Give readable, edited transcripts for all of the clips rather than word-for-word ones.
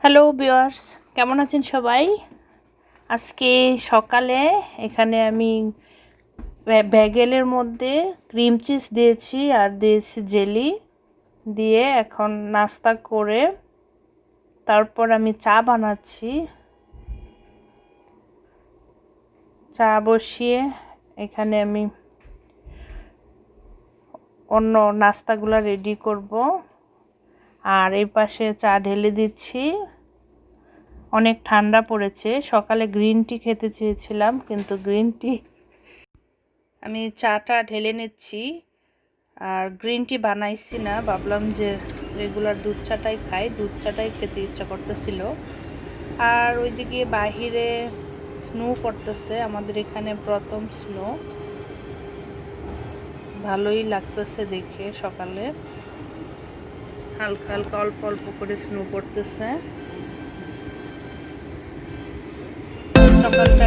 Hello viewers, কেমন আছেন সবাই? আজকে সকালে এখানে আমি ব্যাগেলের মধ্যে ক্রিম চিজ দিয়েছি আর দিয়েছি জেলি দিয়ে এখন নাস্তা করে তারপর আমি চা বানাচ্ছি। চা বসিয়ে এখানে আমি অন্য নাস্তাগুলো রেডি করব। আর এই পাশে চা ঢেলে দিচ্ছি। অনেক ঠান্ডা পড়েছে। সকালে গ্রিন টি খেতে চেয়েছিলাম, কিন্তু গ্রিন টি আমি চাটা ঢেলে নিচ্ছি। আর গ্রিন টি বানাইছি না, ভাবলাম যে রেগুলার দুধ চাটাই খাই, দুধ চাটাই খেতে ইচ্ছা করতেছিল। আর ওইদিকে বাহিরে স্নো পড়তেছে, আমাদের এখানে প্রথম স্নো, ভালোই লাগতেছে দেখে। সকালে হালকা হালকা অল্প অল্প করে স্নো পড়তেছে। সকালটা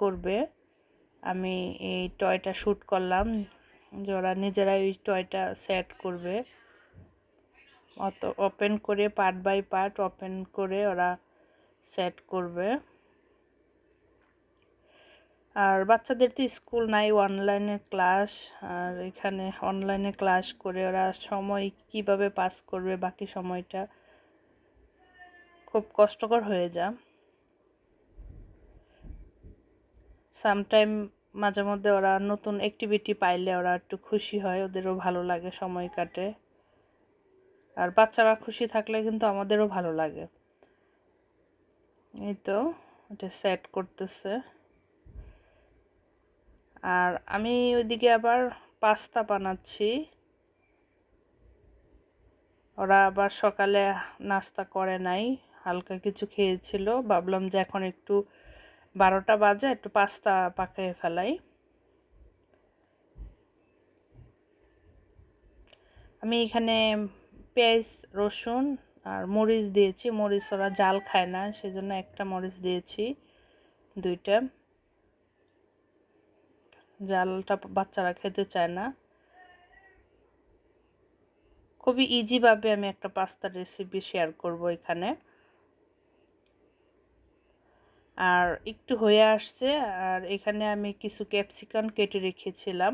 করবে, আমি এই টয়টা শ্যুট করলাম যে ওরা নিজেরাই ওই টয়টা সেট করবে। অত ওপেন করে পার্ট বাই পার্ট ওপেন করে ওরা সেট করবে। আর বাচ্চাদের তো স্কুল নাই, অনলাইনে ক্লাস। আর এখানে অনলাইনে ক্লাস করে ওরা সময় কিভাবে পাস করবে, বাকি সময়টা খুব কষ্টকর হয়ে যায়। সামটাইম মাঝে মধ্যে ওরা নতুন অ্যাক্টিভিটি পাইলে ওরা একটু খুশি হয়, ওদেরও ভালো লাগে, সময় কাটে। আর বাচ্চারা খুশি থাকলে কিন্তু আমাদেরও ভালো লাগে। এই তো এটা সেট করতেছে। আর আমি ওইদিকে আবার পাস্তা বানাচ্ছি। ওরা আবার সকালে নাস্তা করে নাই, হালকা কিছু খেয়েছিল। ভাবলাম যে এখন একটু 12টা বাজে, একটু পাস্তা পাকিয়ে ফেলাই। আমি এখানে পেঁয়াজ, রসুন আর মরিচ দিয়েছি। মরিচ ওরা জাল খায় না, সেজন্য একটা মরিচ দিয়েছি, 2টা। জালটা বাচ্চারা খেতে চায় না। খুবই ইজিভাবে আমি একটা পাস্তার রেসিপি শেয়ার করব এখানে। আর একটু হয়ে আসছে। আর এখানে আমি কিছু ক্যাপসিকাম কেটে রেখেছিলাম,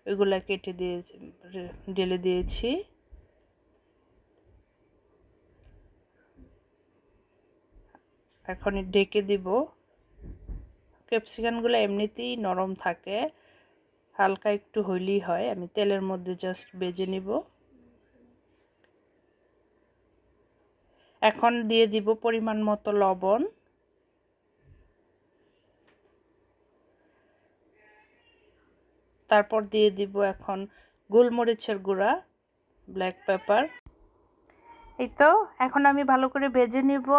ওইগুলা কেটে দিয়ে ঢেলে দিয়েছি। এখন ঢেকে দিব। ক্যাপসিকামগুলো এমনিতেই নরম থাকে, হালকা একটু হইলেই হয়। আমি তেলের মধ্যে জাস্ট ভেজে নিব। এখন দিয়ে দিব পরিমাণ মতো লবণ। তারপর দিয়ে দিব এখন গোলমরিচের গুঁড়া, ব্ল্যাক পেপার। এই তো এখন আমি ভালো করে ভেজে নিব।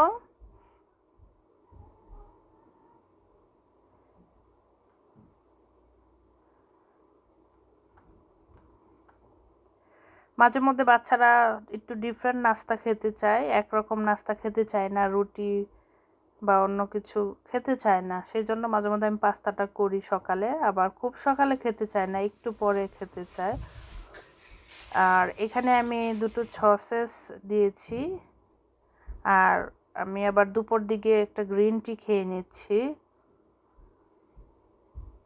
মাঝে মধ্যে বাচ্চারা একটু ডিফারেন্ট নাস্তা খেতে চায়, একরকম নাস্তা খেতে চায় না, রুটি বা অন্য কিছু খেতে চায় না। সেই জন্য মাঝে মধ্যে আমি পাস্তাটা করি সকালে। আবার খুব সকালে খেতে চায় না, একটু পরে খেতে চায়। আর এখানে আমি 2টো সসেস দিয়েছি। আর আমি আবার দুপুর দিকে একটা গ্রিন টি খেয়ে নিচ্ছি।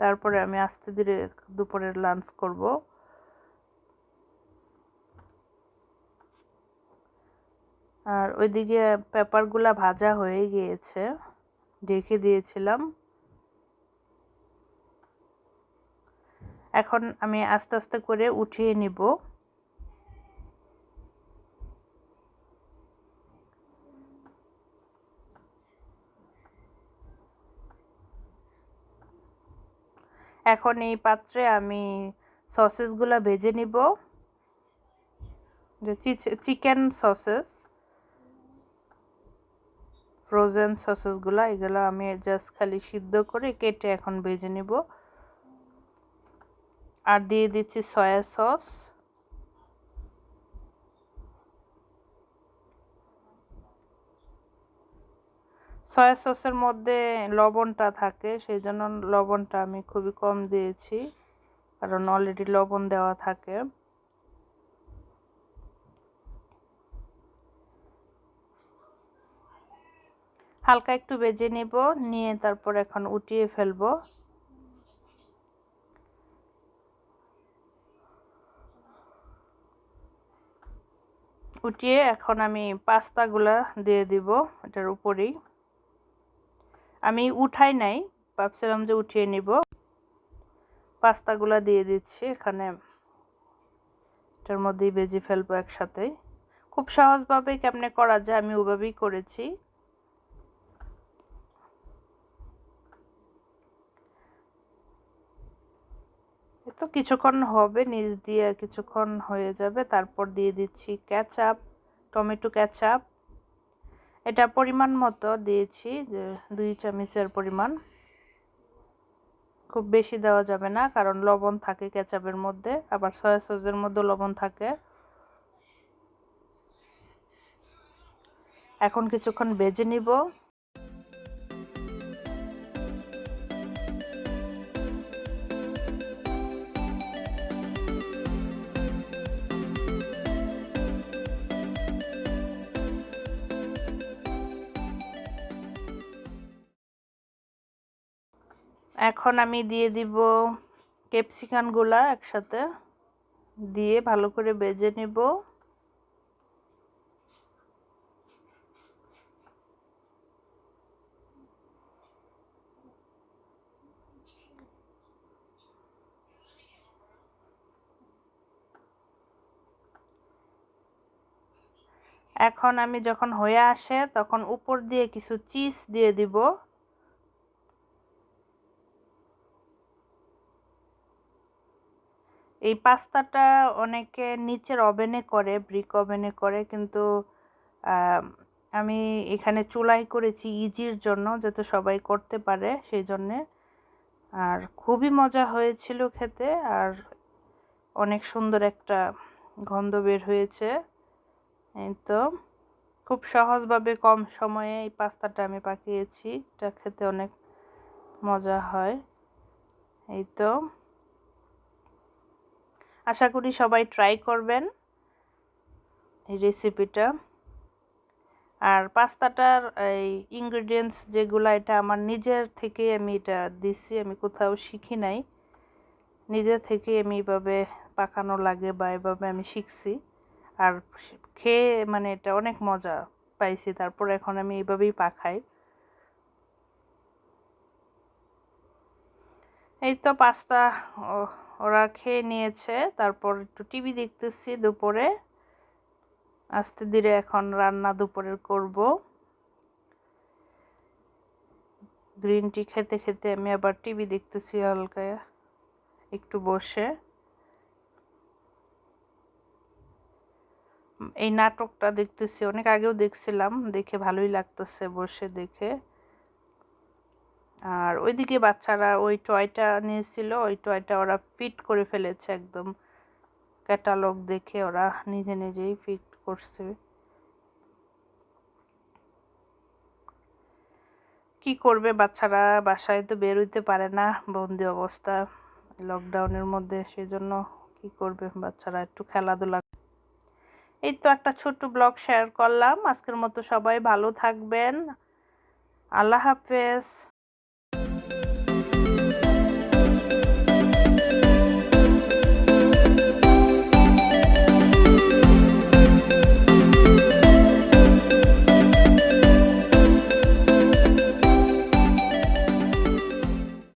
তারপরে আমি আস্তে ধীরে দুপুরের লাঞ্চ করব। আর ওইদিকে পেপারগুলা ভাজা হয়ে গিয়েছে, ঢেকে দিয়েছিলাম। এখন আমি আস্তে আস্তে করে উঠিয়ে নিব। এখন এই পাত্রে আমি সসেসগুলো ভেজে নিব। যে চিকেন সসেস, ফ্রোজেন সসেসগুলো, এগুলো আমি জাস্ট খালি সিদ্ধ করে কেটে এখন ভেজে নিব। আর দিয়ে দিচ্ছি সয়া সস। সয়া সসের মধ্যে লবণটা থাকে, সেই জন্য লবণটা আমি খুবই কম দিয়েছি, কারণ অলরেডি লবণ দেওয়া থাকে। হালকা একটু ভেজে নিব, নিয়ে তারপর এখন উঠিয়ে ফেলবো। উঠিয়ে এখন আমি পাস্তাগুলা দিয়ে দিব এটার উপরেই। আমি উঠাই নাই, ভাবছিলাম যে উঠিয়ে নিব। পাস্তাগুলা দিয়ে দিচ্ছি এখানে, এটার মধ্যেই ভেজে ফেলবো একসাথে। খুব সহজভাবে কেমনে করা যায় আমি ওভাবেই করেছি। তো কিছুক্ষণ হবে, নিচ দিয়ে কিছুক্ষণ হয়ে যাবে, তারপর দিয়ে দিচ্ছি কেচাপ, টমেটো কেচাপ। এটা পরিমাণ মতো দিয়েছি, যে 2 চামচের পরিমাণ। খুব বেশি দেওয়া যাবে না, কারণ লবণ থাকে কেচাপের মধ্যে, আবার সয়া সসের মধ্যে লবণ থাকে। এখন কিছুক্ষণ ভেজে নিব। এখন আমি দিয়ে দিব ক্যাপসিকামগুলা একসাথে দিয়ে ভালো করে ভেজে নিব। এখন আমি যখন হয়ে আসে তখন উপর দিয়ে কিছু চিজ দিয়ে দিব। এই পাস্তাটা অনেকে নিচের ওভেনে করে, ব্রিক ওভেনে করে, কিন্তু আমি এখানে চুলায় করেছি ইজির জন্য, যাতে সবাই করতে পারে সেই জন্যে। আর খুবই মজা হয়েছিল খেতে, আর অনেক সুন্দর একটা গন্ধ বের হয়েছে। এই তো খুব সহজভাবে কম সময়ে এই পাস্তাটা আমি পাকিয়েছি, এটা খেতে অনেক মজা হয়। এই তো আশা করি সবাই ট্রাই করবেন এই রেসিপিটা। আর পাস্তাটার এই ইনগ্রেডিয়েন্টস যেগুলো, এটা আমার নিজের থেকে আমি এটা দিচ্ছি, আমি কোথাও শিখি নাই, নিজের থেকে আমি এইভাবে পাকানো লাগে বা এভাবে আমি শিখছি। আর খেয়ে মানে এটা অনেক মজা পাইছি, তারপর এখন আমি এইভাবেই পাকাই। এই তো পাস্তা ওরা খেয়ে নিয়েছে, তারপর একটু টিভি দেখতেছি দুপুরে। আস্তে ধীরে এখন রান্না দুপুরের করব। গ্রিন টি খেতে খেতে আমি আবার টিভি দেখতেছি হালকা একটু বসে। এই নাটকটা দেখতেছি, অনেক আগেও দেখছিলাম, দেখে ভালোই লাগতেছে বসে দেখে। আর ওইদিকে বাচ্চারা ওই টয়টা নিয়েছিল, ওই টয়টা ওরা ফিট করে ফেলেছে, একদম ক্যাটালগ দেখে ওরা নিজে নিজেই ফিট করছে। কি করবে বাচ্চারা, বাসায় তো বের হইতে পারে না, বন্দি অবস্থা লকডাউনের মধ্যে, সেজন্য কি করবে বাচ্চারা, একটু খেলাধুলা। এই তো একটা ছোট্ট ব্লগ শেয়ার করলাম আজকের মতো। সবাই ভালো থাকবেন, আল্লাহ হাফেজ।